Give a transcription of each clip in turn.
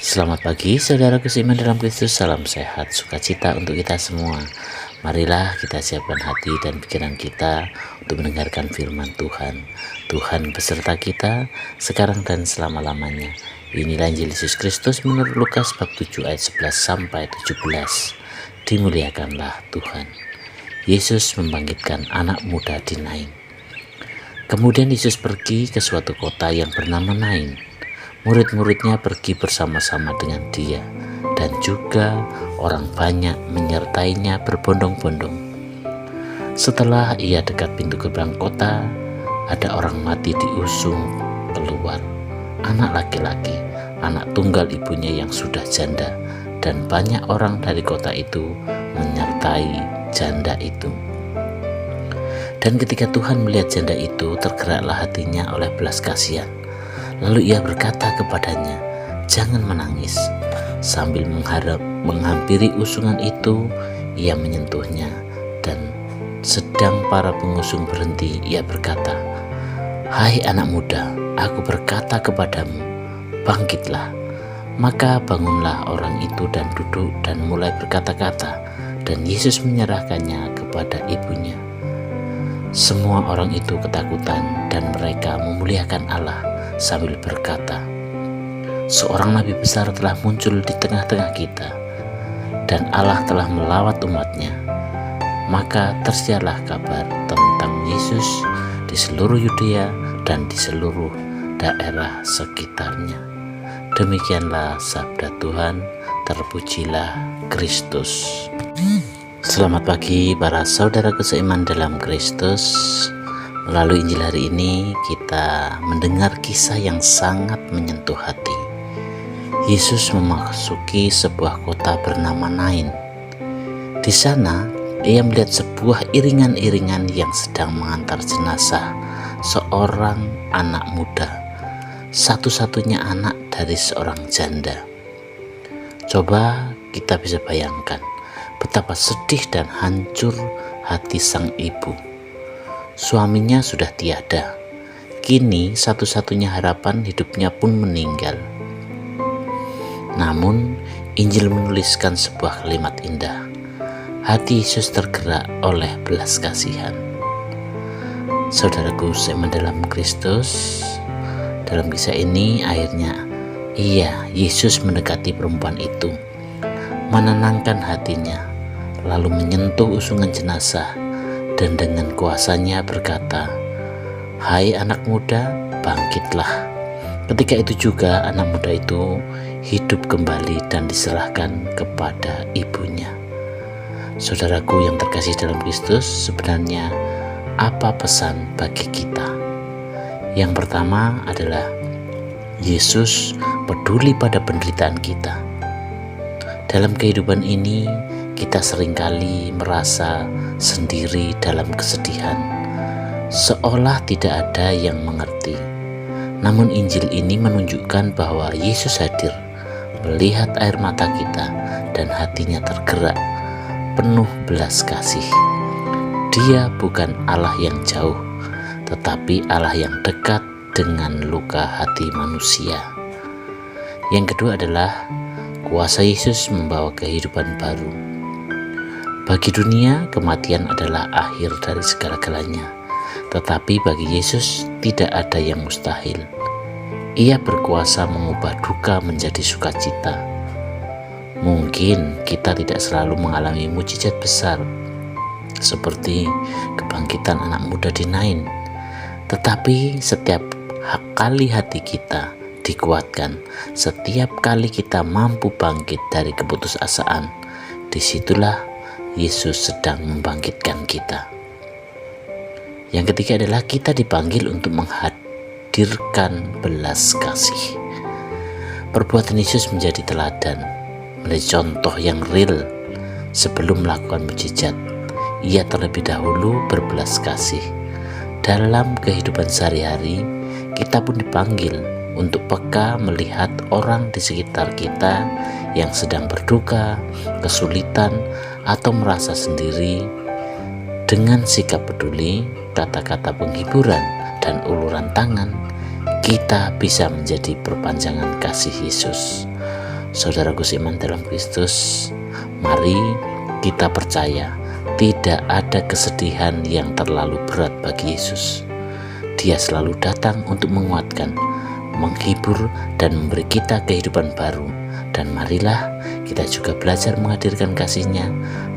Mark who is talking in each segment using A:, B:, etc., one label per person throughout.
A: Selamat pagi saudaraku seiman dalam Kristus, salam sehat, sukacita untuk kita semua. Marilah kita siapkan hati dan pikiran kita untuk mendengarkan firman Tuhan. Tuhan beserta kita sekarang dan selama-lamanya. Inilah Injil Yesus Kristus menurut Lukas bab 7 ayat 11 sampai 17. Dimuliakanlah Tuhan. Yesus membangkitkan anak muda di Nain. Kemudian Yesus pergi ke suatu kota yang bernama Nain. Murid-muridnya pergi bersama-sama dengan dia, dan juga orang banyak menyertainya berbondong-bondong. Setelah ia dekat pintu gerbang kota, ada orang mati diusung keluar, anak laki-laki, anak tunggal ibunya yang sudah janda, dan banyak orang dari kota itu menyertai janda itu. Dan ketika Tuhan melihat janda itu, tergeraklah hatinya oleh belas kasihan. Lalu ia berkata kepadanya, "Jangan menangis." Sambil menghampiri usungan itu, ia menyentuhnya, dan sedang para pengusung berhenti, ia berkata, "Hai anak muda, aku berkata kepadamu, bangkitlah." Maka bangunlah orang itu dan duduk dan mulai berkata-kata, dan Yesus menyerahkannya kepada ibunya. Semua orang itu ketakutan, dan mereka memuliakan Allah sambil berkata, "Seorang nabi besar telah muncul di tengah-tengah kita, dan Allah telah melawat umatnya." Maka tersiarlah kabar tentang Yesus di seluruh Yudea dan di seluruh daerah sekitarnya. Demikianlah sabda Tuhan, terpujilah Kristus. Selamat pagi para saudaraku seiman dalam Kristus. Melalui Injil hari ini kita mendengar kisah yang sangat menyentuh hati. Yesus memasuki sebuah kota bernama Nain. Di sana ia melihat sebuah iringan-iringan yang sedang mengantar jenazah seorang anak muda, satu-satunya anak dari seorang janda. Coba kita bisa bayangkan betapa sedih dan hancur hati sang ibu. Suaminya sudah tiada. Kini satu-satunya harapan hidupnya pun meninggal. Namun Injil menuliskan sebuah kalimat indah. Hati Yesus tergerak oleh belas kasihan. Saudaraku seiman dalam Kristus, dalam kisah ini akhirnya Yesus mendekati perempuan itu, menenangkan hatinya, lalu menyentuh usungan jenazah, dan dengan kuasanya berkata, "Hai anak muda, bangkitlah." Ketika itu juga anak muda itu hidup kembali dan diserahkan kepada ibunya. Saudaraku yang terkasih dalam Kristus, sebenarnya apa pesan bagi kita? Yang pertama adalah Yesus peduli pada penderitaan kita. Dalam kehidupan ini kita seringkali merasa sendiri dalam kesedihan, seolah tidak ada yang mengerti. Namun Injil ini menunjukkan bahwa Yesus hadir, melihat air mata kita, dan hatinya tergerak, penuh belas kasih. Dia bukan Allah yang jauh, tetapi Allah yang dekat dengan luka hati manusia. Yang kedua adalah kuasa Yesus membawa kehidupan baru. Bagi dunia, kematian adalah akhir dari segala-galanya. Tetapi bagi Yesus tidak ada yang mustahil. Ia berkuasa mengubah duka menjadi sukacita. Mungkin kita tidak selalu mengalami mukjizat besar seperti kebangkitan anak muda di Nain. Tetapi setiap kali hati kita dikuatkan, setiap kali kita mampu bangkit dari keputusasaan, disitulah Yesus sedang membangkitkan kita. Yang ketiga adalah kita dipanggil untuk menghadirkan belas kasih. Perbuatan Yesus menjadi teladan, menjadi contoh yang real. Sebelum melakukan mukjizat, ia terlebih dahulu berbelas kasih. Dalam kehidupan sehari-hari, kita pun dipanggil untuk peka melihat orang di sekitar kita yang sedang berduka, kesulitan, atau merasa sendiri. Dengan sikap peduli, kata-kata penghiburan, dan uluran tangan, kita bisa menjadi perpanjangan kasih Yesus. Saudaraku seiman dalam Kristus, mari kita percaya tidak ada kesedihan yang terlalu berat bagi Yesus. Dia selalu datang untuk menguatkan, menghibur, dan memberi kita kehidupan baru. Dan marilah kita juga belajar menghadirkan kasih-Nya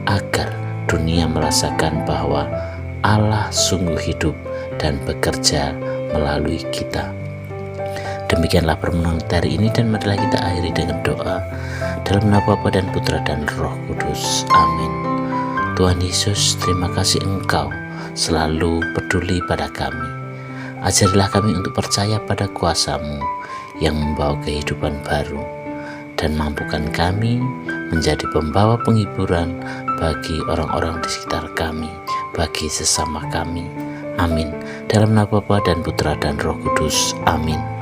A: agar dunia merasakan bahwa Allah sungguh hidup dan bekerja melalui kita. Demikianlah permenungan hari ini, dan marilah kita akhiri dengan doa. Dalam nama Bapa dan Putra dan Roh Kudus. Amin. Tuhan Yesus, terima kasih Engkau selalu peduli pada kami. Ajarilah kami untuk percaya pada kuasa-Mu yang membawa kehidupan baru, dan mampukan kami menjadi pembawa penghiburan bagi orang-orang di sekitar kami, bagi sesama kami. Amin. Dalam nama Bapa dan Putra dan Roh Kudus. Amin.